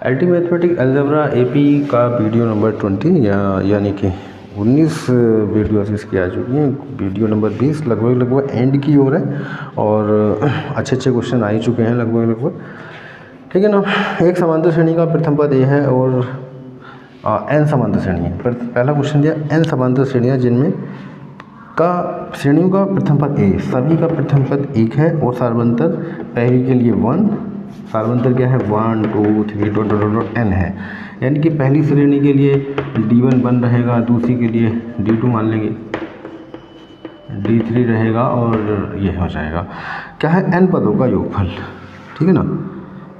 अल्टीमेथमेटिक algebra AP का video number 20 यानी कि 19 वीडियोस इसकी आ चुकी हैं। वीडियो नंबर 20 लगभग एंड की ओर है और अच्छे क्वेश्चन आ ही चुके हैं लगभग, ठीक है ना। एक समांतर श्रेणी का प्रथम पद ए है और एन समांतर श्रेणी है। पहला क्वेश्चन दिया एन समांतर श्रेणियाँ जिनमें का श्रेणियों का प्रथम पद ए, सभी का प्रथम पद एक है और सार्वंतर पहली के लिए 1, सार्वंतर क्या है 1 2 3 डॉट डॉट डॉट n है। यानी कि पहली श्रेणी के लिए d1 1 रहेगा, दूसरी के लिए d2 मान लेंगे, d3 रहेगा और ये हो जाएगा क्या है n पदों का योगफल, ठीक है ना।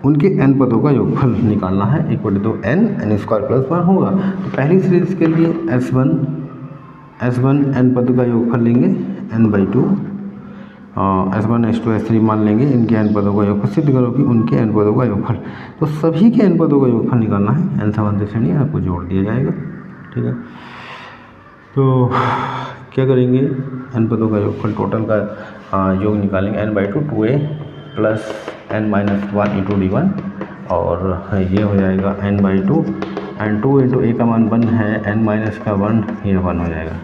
उनके n पदों का योगफल निकालना है, equal to n square plus 1 होगा। तो पहली सीरीज के लिए S1 n पद का योगफल लेंगे n/2, S1 S2 S3 मान लेंगे, इनके n पदों का योगफल सिद्ध करो कि उनके n पदों का योगफल। तो सभी के n पदों का योगफल निकालना है, n समांतर श्रेणी आपको जोड़ दिया जाएगा, ठीक है। तो क्या करेंगे, n पदों का योगफल टोटल का योग निकालेंगे n/2 2a plus n-1 into d1 और ये हो जाएगा n/2 एंड 2 इंटू a का मान 1 है, n-1 ये 1 हो जाएगा,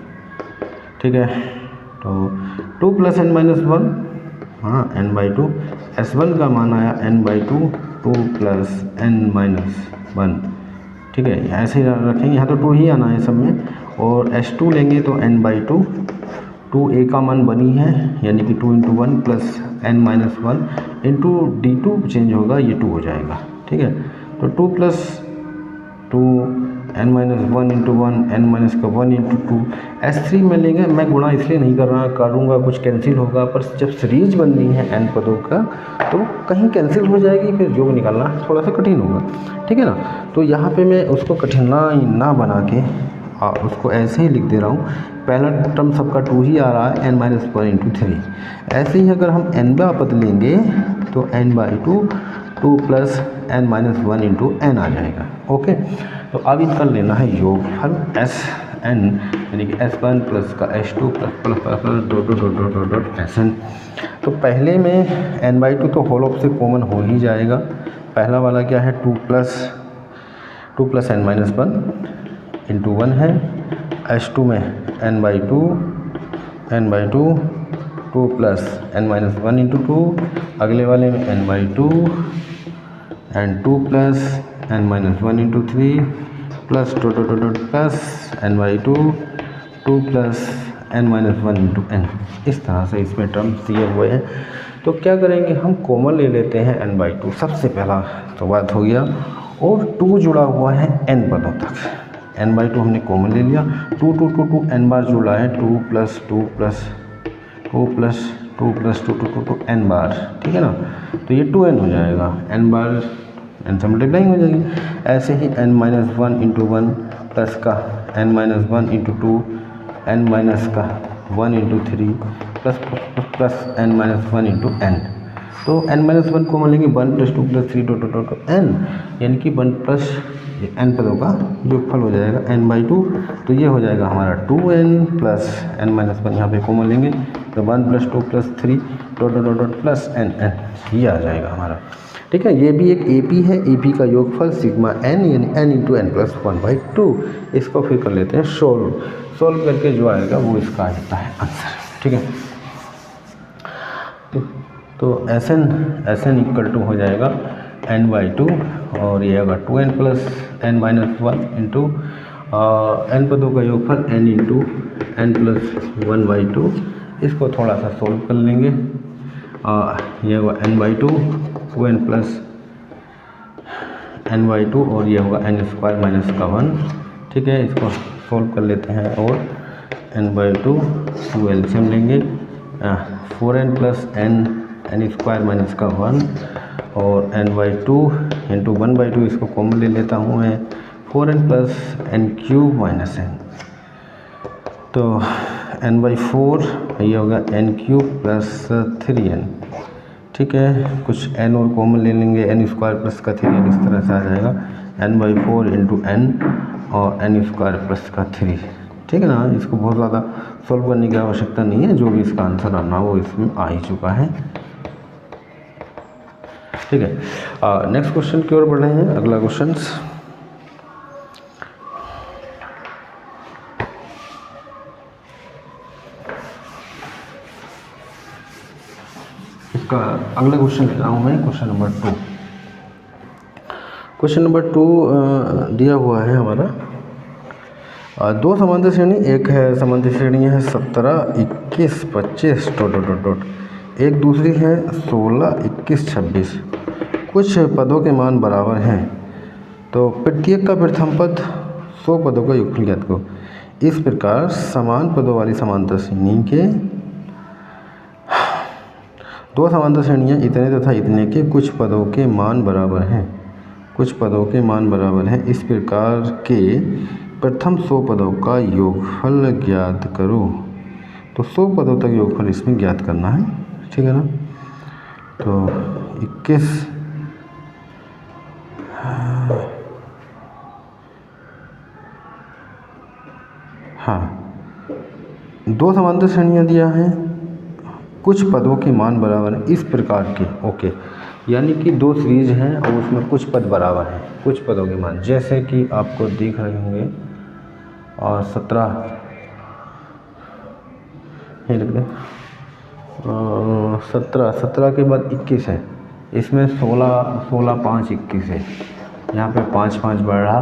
ठीक है। तो 2 प्लस n-1 हाँ n/2, S1 का मान आया n/2 2 प्लस n-1, ठीक है। ऐसे ही रखेंगे, यहाँ तो 2 ही आना है सब में। और S2 लेंगे तो n/2 2a का मान 1 ही है, यानी कि 2 into 1 plus n-1 into d2 change होगा, ये 2 हो जाएगा, ठीक है। तो 2 plus 2 n-1 into 1 n-1 into 2 S3 में लेंगे। मैं गुणा इसलिए नहीं करूँगा, कुछ कैंसिल होगा, पर जब सीरीज बननी है n पदों का तो कहीं कैंसिल हो जाएगी, फिर योग निकालना थोड़ा सा कठिन होगा, ठीक है ना। तो यहाँ पे मैं उसको कठिनाई ना बना के उसको ऐसे ही लिख दे रहा हूँ। पहला टर्म सबका 2 ही आ रहा है, n-1 इंटू 3। ऐसे ही अगर हम n पद लेंगे तो n/2 2 plus n-1 into n आ जाएगा, ओके। तो अब इनका लेना है योगफल Sn, यानी कि S1 प्लस का S2 प्लस डॉट Sn। तो पहले में n/2 तो होल ऑफ से कॉमन हो ही जाएगा। पहला वाला क्या है 2 प्लस n-1 इंटू 1 है, S2 में n/2 2 प्लस n-1 इंटू 2, अगले वाले में n/2 and 2 plus n-1 into 3 plus dot plus n/2 2 plus n-1 into n। इस तरह से इसमें टर्म्स दिए हुए हैं। तो क्या करेंगे, हम कॉमन ले लेते हैं n/2, सबसे पहला तो बात हो गया। और 2 जुड़ा हुआ है n पदों तक, n/2 हमने कॉमन ले लिया। 2 n बार जुड़ा है, 2 plus 2 plus 2 plus 2 plus 2 n बार, ठीक है ना। तो ये 2n हो जाएगा, n बार n से मल्टीप्लाइंग हो जाएगी। ऐसे ही n-1 इंटू 1 प्लस का n-1 into 2 n-1 into 3 plus n-1 into n। तो n-1 को मिलेंगे 1 प्लस 2 प्लस 3 डॉट n, यानी कि 1 प्लस n पदों का योगफल हो जाएगा n/2। तो ये हो जाएगा हमारा 2n प्लस n-1 यहाँ पे कॉमन लेंगे तो 1 plus 2 plus 3 dot plus n ये आ जाएगा हमारा, ठीक है। ये भी एक AP है, AP का योगफल सिग्मा n यानी n इंटू n प्लस 1/2। इसको फिर कर लेते हैं सोल्व करके जो आएगा वो इसका आ जाता है आंसर, ठीक है। तो Sn इक्वल टू हो जाएगा n/2 और ये होगा 2n plus n-1 into n पदों का योगफल n इंटू n प्लस 1/2। इसको थोड़ा सा सोल्व कर लेंगे। ये होगा n/2 2n प्लस n/2 और ये होगा n² माइनस का 1, ठीक है। इसको सोल्व कर लेते हैं और n/2 2 एलसीएम लेंगे, 4n प्लस n² माइनस का 1 और n/2 इंटू 1/2, इसको कॉमन ले लेता हूँ मैं, 4n plus n³ minus n। तो n/4 ये होगा n³ प्लस 3n, ठीक है। कुछ n और कॉमन ले लेंगे, n² प्लस का 3n, इस तरह से आ जाएगा n/4 इंटू n और n² प्लस का 3, ठीक है ना। इसको बहुत ज़्यादा सॉल्व करने की आवश्यकता नहीं है, जो भी इसका आंसर आना वो इसमें आ ही चुका है। ठीक है। नेक्स्ट क्वेश्चन की ओर बढ़ रहे हैं। अगला क्वेश्चन, इसका अगला क्वेश्चन ले रहा हूँ मैं, क्वेश्चन नंबर 2। क्वेश्चन नंबर 2 दिया हुआ है हमारा, दो समांतर श्रेणी, एक है समांतर श्रेणी है 17, 21, 25 डॉट डॉट डॉट डॉट, एक दूसरी है 16, 21, 26। कुछ पदों के मान बराबर हैं, तो प्रत्येक का प्रथम पद 100 पदों का योगफल ज्ञात करो। इस प्रकार समान पदों वाली समांतर श्रेणी के दो समांतर श्रेणियाँ इतने तथा इतने के कुछ पदों के मान बराबर हैं, कुछ पदों के मान बराबर हैं। इस प्रकार के प्रथम 100 पदों का योगफल ज्ञात करो। तो 100 पदों तक योगफल इसमें ज्ञात करना है, ठीक है ना। तो 21, हाँ, दो समांतर श्रेणियाँ दिया है, कुछ पदों के मान बराबर हैं इस प्रकार के, ओके, यानी कि दो सीरीज हैं और उसमें कुछ पद बराबर हैं, कुछ पदों के मान, जैसे कि आपको दिख रहे होंगे, और 17 17 के बाद 21 है, इसमें 16 5 21 है, यहाँ पे 5 5 बढ़ रहा,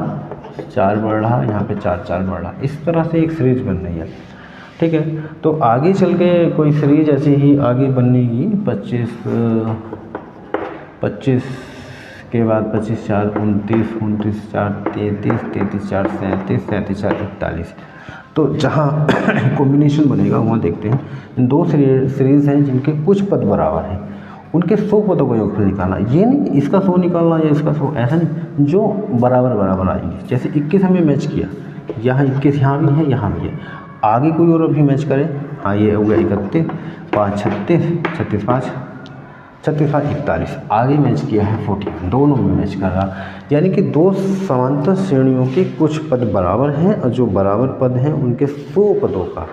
4 बढ़ रहा, यहाँ पे 4 4 बढ़ रहा, इस तरह से एक सीरीज बन रही है, ठीक है। तो आगे चल के कोई सीरीज ऐसी ही आगे बनेगी, 25 के बाद 25 4 29, 29 4 33, 33 4 37, 37 4 41। तो जहाँ कॉम्बिनेशन बनेगा वहाँ देखते हैं। दो सीरीज़ हैं जिनके कुछ पद बराबर हैं, उनके 100 पदों का योगफल निकालना। ये नहीं इसका 100 निकालना या इसका 100, ऐसा नहीं, जो बराबर आएंगे। जैसे 21 हमने मैच किया, यहाँ 21 यहाँ भी है, यहाँ भी है, आगे कोई और भी मैच करें, हाँ ये हो गया 31, 5 36, 36 5 36 5 41, आगे मैच किया है 40, दोनों में मैच कर रहा, यानी कि दो समांतर श्रेणियों के कुछ पद बराबर हैं और जो बराबर पद हैं उनके 100 पदों का,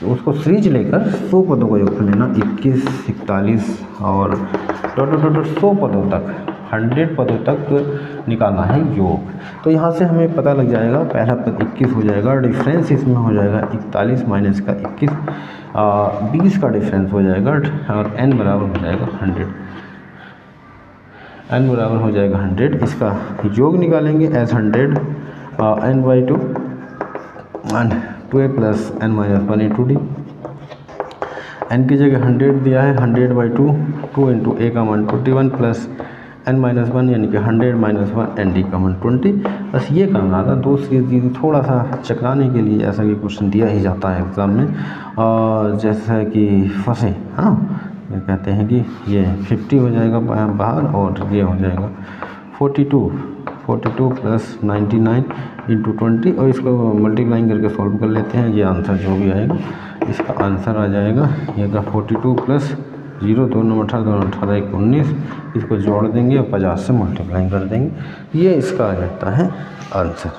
उसको सीरीज लेकर 100 पदों का योगफल लेना, 21, 41 और डॉट डॉट डॉट 100 पदों तक, 100 पदों तक निकालना है योग। तो यहाँ से हमें पता लग जाएगा, पहला पद 21 हो जाएगा, डिफरेंस इसमें हो जाएगा 41 माइनस का 21, 20 का डिफरेंस हो जाएगा, और n बराबर हो जाएगा 100, n बराबर हो जाएगा 100। इसका योग निकालेंगे as 100 n/2 and 2a plus n minus 1 into d. n की जगह 100 दिया है, 100/2, 2 इंटू a का मान 21 प्लस n माइनस 1 यानी कि 100 माइनस 1 एन डी का मान 20। बस ये करना था, दो सीरीज थोड़ा सा चकराने के लिए ऐसा कि क्वेश्चन दिया ही जाता है एग्ज़ाम में, और जैसा कि फंसे, हाँ कहते हैं कि ये 50 हो जाएगा बाहर और ये हो जाएगा 42 प्लस 99 इंटू 20, और इसको मल्टीप्लाइंग करके सॉल्व कर लेते हैं। ये आंसर जो भी आएगा इसका आंसर आ जाएगा, ये 42 प्लस 0 2 9 18 2 18 1 19, इसको जोड़ देंगे और 50 से मल्टीप्लाई कर देंगे, ये इसका आ जाता है आंसर।